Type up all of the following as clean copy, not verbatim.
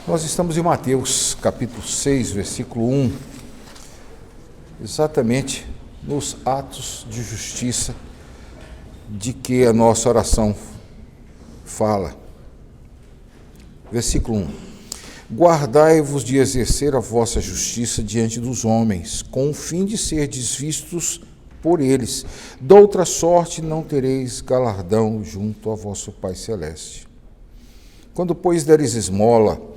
Nós estamos em Mateus, capítulo 6, versículo 1, exatamente nos atos de justiça de que a nossa oração fala. Versículo 1. Guardai-vos de exercer a vossa justiça diante dos homens, com o fim de serdes vistos por eles. De outra sorte não tereis galardão junto a vosso Pai Celeste. Quando, pois, deres esmola,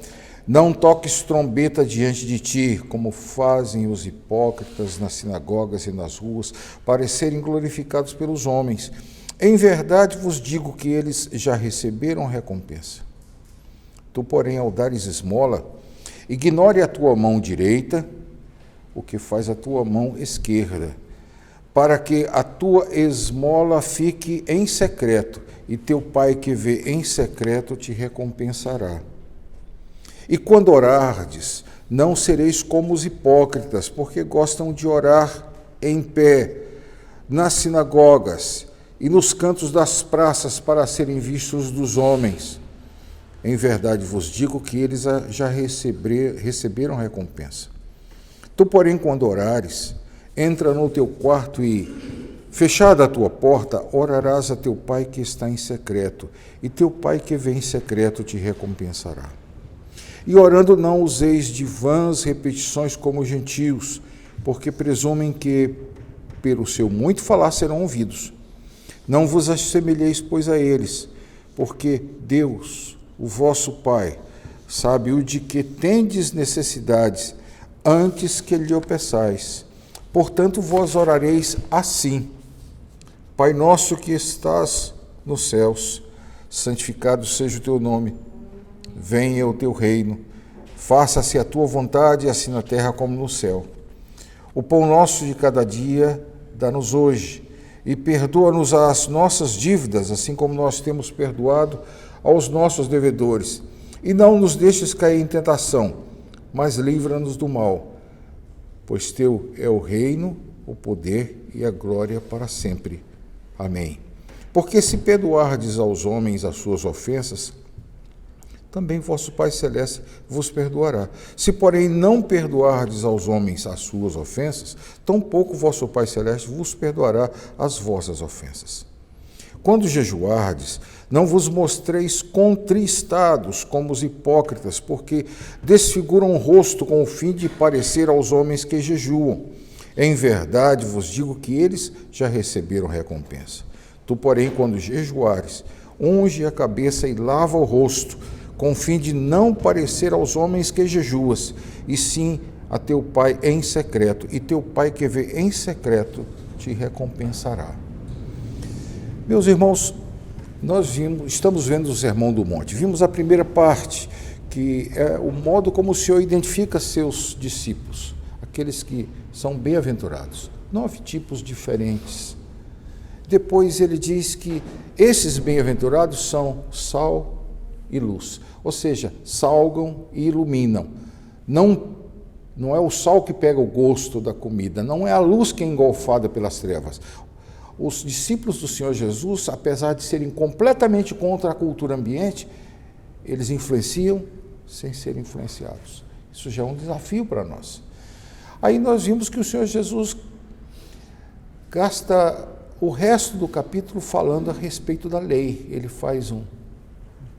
não toques trombeta diante de ti, como fazem os hipócritas nas sinagogas e nas ruas, para serem glorificados pelos homens. Em verdade vos digo que eles já receberam recompensa. Tu, porém, ao dares esmola, ignore a tua mão direita o que faz a tua mão esquerda, para que a tua esmola fique em secreto, e teu Pai que vê em secreto te recompensará. E quando orardes, não sereis como os hipócritas, porque gostam de orar em pé, nas sinagogas e nos cantos das praças, para serem vistos dos homens. Em verdade vos digo que eles já receberam recompensa. Tu, porém, quando orares, entra no teu quarto e, fechada a tua porta, orarás a teu Pai que está em secreto, e teu Pai que vem em secreto te recompensará. E orando não useis de vãs repetições como os gentios, porque presumem que, pelo seu muito falar, serão ouvidos. Não vos assemelheis, pois, a eles, porque Deus, o vosso Pai, sabe o de que tendes necessidades, antes que lhe o peçais. Portanto, vós orareis assim: Pai nosso que estás nos céus, santificado seja o teu nome. Venha o teu reino, faça-se a tua vontade, assim na terra como no céu. O pão nosso de cada dia dá-nos hoje, e perdoa-nos as nossas dívidas, assim como nós temos perdoado aos nossos devedores. E não nos deixes cair em tentação, mas livra-nos do mal. Pois teu é o reino, o poder e a glória para sempre. Amém. Porque se perdoardes aos homens as suas ofensas, também vosso Pai Celeste vos perdoará. Se, porém, não perdoardes aos homens as suas ofensas, tampouco vosso Pai Celeste vos perdoará as vossas ofensas. Quando jejuardes, não vos mostreis contristados como os hipócritas, porque desfiguram o rosto com o fim de parecer aos homens que jejuam. Em verdade vos digo que eles já receberam recompensa. Tu, porém, quando jejuares, unge a cabeça e lava o rosto, com o fim de não parecer aos homens que jejuas, e sim a teu Pai em secreto, e teu Pai que vê em secreto te recompensará. Meus irmãos, estamos vendo o Sermão do Monte. Vimos a primeira parte, que é o modo como o Senhor identifica seus discípulos, aqueles que são bem-aventurados, 9 tipos diferentes. Depois ele diz que esses bem-aventurados são sal e luz, ou seja, salgam e iluminam. Não é o sal que pega o gosto da comida, não é a luz que é engolfada pelas trevas. Os discípulos do Senhor Jesus, apesar de serem completamente contra a cultura ambiente, eles influenciam sem serem influenciados. Isso já é um desafio para nós. Aí nós vimos que o Senhor Jesus gasta o resto do capítulo falando a respeito da lei. Ele faz uma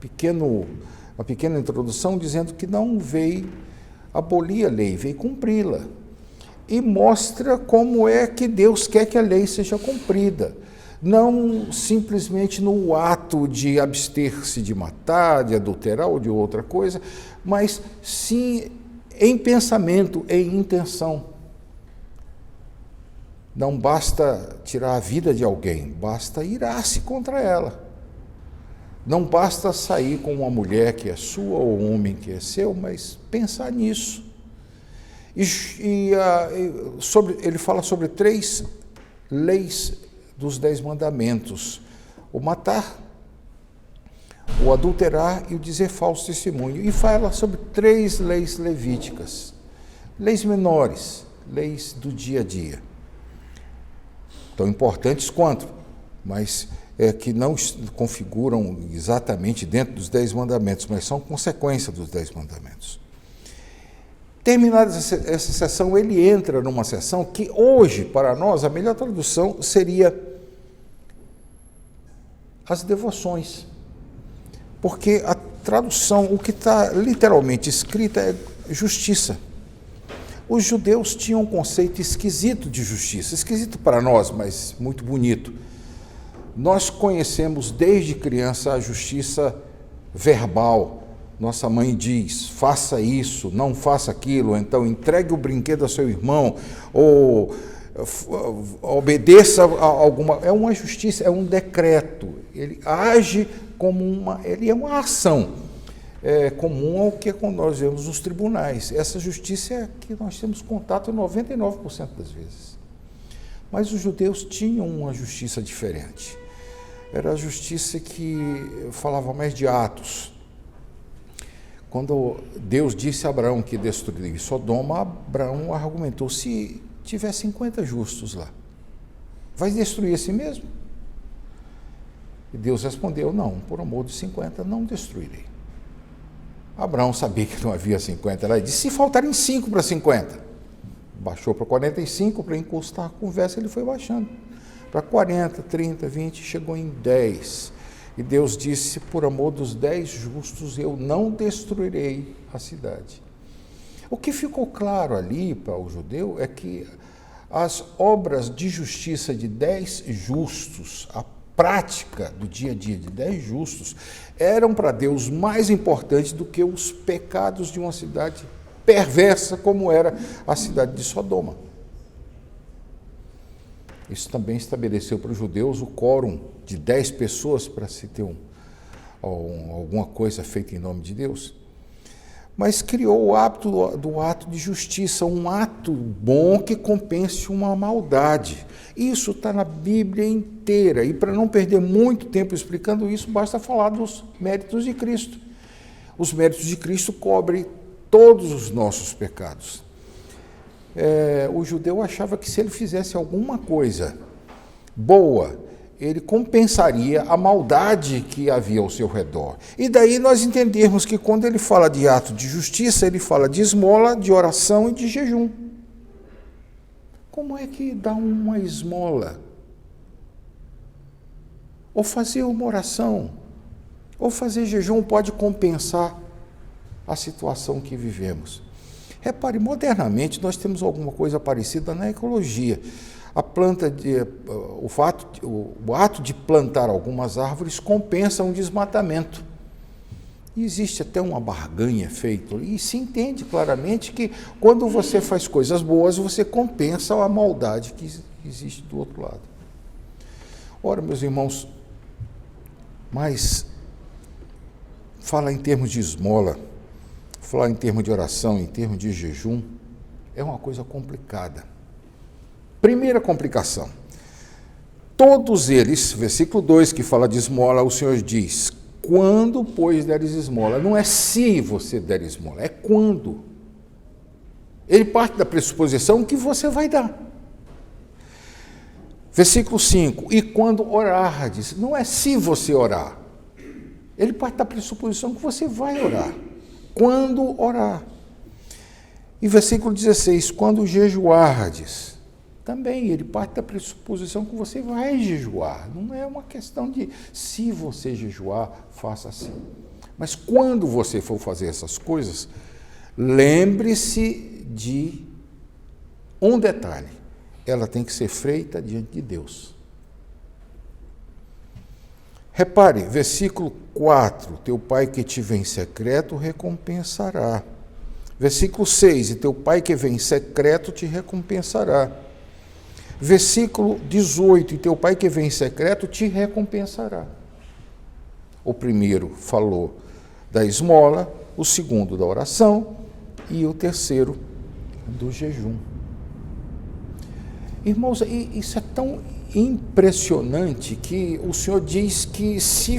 pequena introdução dizendo que não veio abolir a lei, veio cumpri-la. E mostra como é que Deus quer que a lei seja cumprida. Não simplesmente no ato de abster-se de matar, de adulterar ou de outra coisa, mas sim em pensamento, em intenção. Não basta tirar a vida de alguém, basta irar-se contra ela. Não basta sair com uma mulher que é sua ou um homem que é seu, mas pensar nisso. Ele fala sobre 3 leis dos 10 mandamentos: o matar, o adulterar e o dizer falso testemunho. E fala sobre 3 leis levíticas, leis menores, leis do dia a dia, tão importantes quanto, mas que não configuram exatamente dentro dos 10 mandamentos, mas são consequência dos 10 mandamentos. Terminada essa sessão, ele entra numa sessão que hoje, para nós, a melhor tradução seria as devoções. Porque a tradução, o que está literalmente escrito é justiça. Os judeus tinham um conceito esquisito de justiça, esquisito para nós, mas muito bonito. Nós conhecemos desde criança a justiça verbal. Nossa mãe diz, faça isso, não faça aquilo, então entregue o brinquedo ao seu irmão, ou obedeça a alguma... É uma justiça, é um decreto. Ele age como ele é uma ação comum ao que nós vemos nos tribunais. Essa justiça é que nós temos contato 99% das vezes. Mas os judeus tinham uma justiça diferente. Era a justiça que falava mais de atos. Quando Deus disse a Abraão que destruiria Sodoma, Abraão argumentou, se tiver 50 justos lá, vai destruir esse mesmo? E Deus respondeu, não, por amor de 50 não destruirei. Abraão sabia que não havia 50 lá e disse, se faltarem 5 para 50. Baixou para 45, para encostar a conversa, ele foi baixando. Para 40, 30, 20, chegou em 10. E Deus disse, por amor dos 10 justos, eu não destruirei a cidade. O que ficou claro ali para o judeu é que as obras de justiça de 10 justos, a prática do dia a dia de 10 justos, eram para Deus mais importantes do que os pecados de uma cidade perversa como era a cidade de Sodoma. Isso também estabeleceu para os judeus o quórum de 10 pessoas para se ter alguma coisa feita em nome de Deus. Mas criou o hábito do ato de justiça, um ato bom que compense uma maldade. Isso está na Bíblia inteira. E para não perder muito tempo explicando isso, basta falar dos méritos de Cristo. Os méritos de Cristo cobrem todos os nossos pecados. O judeu achava que se ele fizesse alguma coisa boa, ele compensaria a maldade que havia ao seu redor. E daí nós entendermos que quando ele fala de ato de justiça, ele fala de esmola, de oração e de jejum. Como é que dá uma esmola? Ou fazer uma oração, ou fazer jejum pode compensar a situação que vivemos. Repare, modernamente nós temos alguma coisa parecida na ecologia. O ato de plantar algumas árvores compensa um desmatamento. E existe até uma barganha feita, e se entende claramente que quando você faz coisas boas, você compensa a maldade que existe do outro lado. Ora, meus irmãos, mas falar em termos de esmola, falar em termos de oração, em termos de jejum, é uma coisa complicada. Primeira complicação, todos eles, versículo 2 que fala de esmola, o Senhor diz, quando, pois, deres esmola, não é se você der esmola, é quando. Ele parte da pressuposição que você vai dar. Versículo 5, e quando orardes, não é se você orar, ele parte da pressuposição que você vai orar. Quando orar. E versículo 16, quando jejuardes, também ele parte da pressuposição que você vai jejuar. Não é uma questão de se você jejuar, faça assim. Mas quando você for fazer essas coisas, lembre-se de um detalhe. Ela tem que ser feita diante de Deus. Repare, versículo 4, teu pai que te vê em secreto recompensará. Versículo 6, e teu pai que vem em secreto te recompensará. Versículo 18, e teu pai que vem em secreto te recompensará. O primeiro falou da esmola, o segundo da oração e o terceiro do jejum. Irmãos, isso é tão impressionante que o Senhor diz que se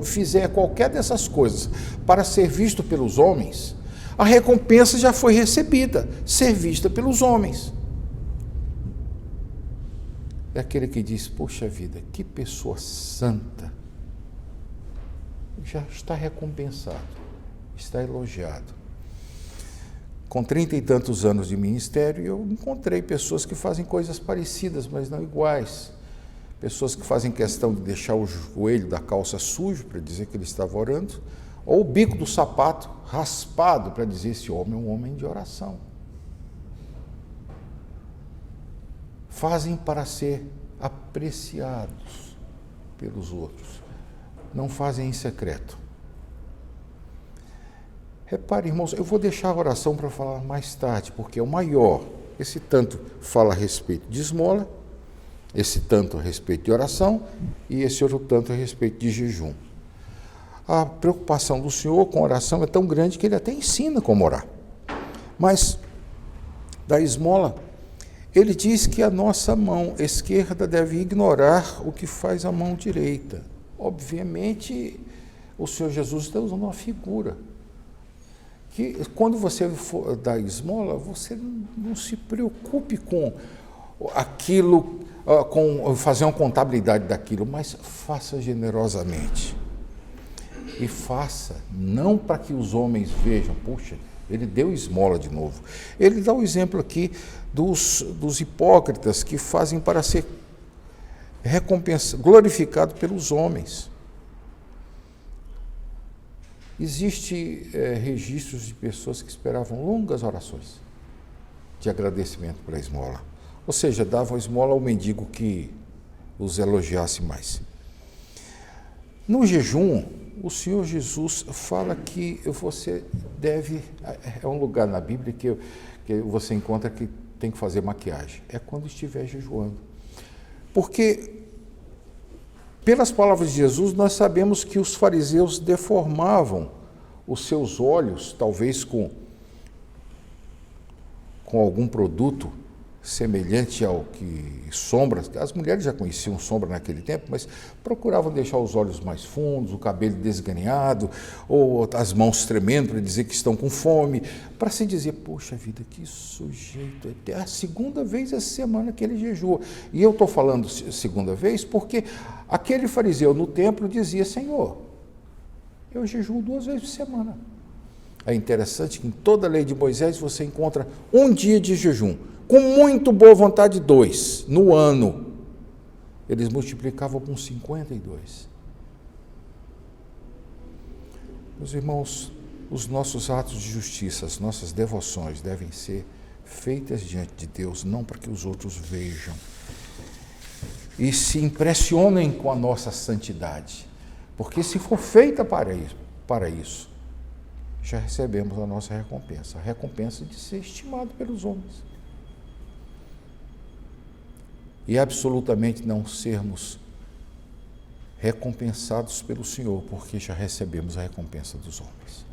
fizer qualquer dessas coisas para ser visto pelos homens, a recompensa já foi recebida, ser vista pelos homens. é aquele que diz, poxa vida, que pessoa santa, já está recompensado, está elogiado. Com 30 e tantos anos de ministério, eu encontrei pessoas que fazem coisas parecidas, mas não iguais. Pessoas que fazem questão de deixar o joelho da calça sujo para dizer que ele estava orando, ou o bico do sapato raspado para dizer esse homem é um homem de oração. Fazem para ser apreciados pelos outros, não fazem em secreto. Repare, irmãos, eu vou deixar a oração para falar mais tarde, porque é o maior. Esse tanto fala a respeito de esmola, esse tanto a respeito de oração e esse outro tanto a respeito de jejum. A preocupação do Senhor com a oração é tão grande que ele até ensina como orar. Mas, da esmola, ele diz que a nossa mão esquerda deve ignorar o que faz a mão direita. Obviamente, o Senhor Jesus está usando uma figura. Que quando você for dar esmola, você não se preocupe com aquilo, com fazer uma contabilidade daquilo, mas faça generosamente. E faça, não para que os homens vejam, puxa, ele deu esmola de novo. Ele dá o exemplo aqui dos hipócritas que fazem para ser glorificado pelos homens. Existem registros de pessoas que esperavam longas orações de agradecimento pela esmola. Ou seja, davam esmola ao mendigo que os elogiasse mais. No jejum, o Senhor Jesus fala que você deve... É um lugar na Bíblia que você encontra que tem que fazer maquiagem. É quando estiver jejuando. Porque, pelas palavras de Jesus, nós sabemos que os fariseus deformavam os seus olhos, talvez com algum produto semelhante ao que sombra. As mulheres já conheciam sombra naquele tempo, mas procuravam deixar os olhos mais fundos, o cabelo desgrenhado, ou as mãos tremendo para dizer que estão com fome, para se dizer, poxa vida, que sujeito, é a segunda vez essa semana que ele jejua. E eu estou falando segunda vez porque aquele fariseu no templo dizia, Senhor, eu jejuo 2 vezes por semana. É interessante que em toda a lei de Moisés você encontra um dia de jejum, com muito boa vontade 2, no ano. Eles multiplicavam com 52. Meus irmãos, os nossos atos de justiça, as nossas devoções devem ser feitas diante de Deus, não para que os outros vejam e se impressionem com a nossa santidade, porque se for feita para isso, já recebemos a nossa recompensa, a recompensa de ser estimado pelos homens. E absolutamente não sermos recompensados pelo Senhor, porque já recebemos a recompensa dos homens.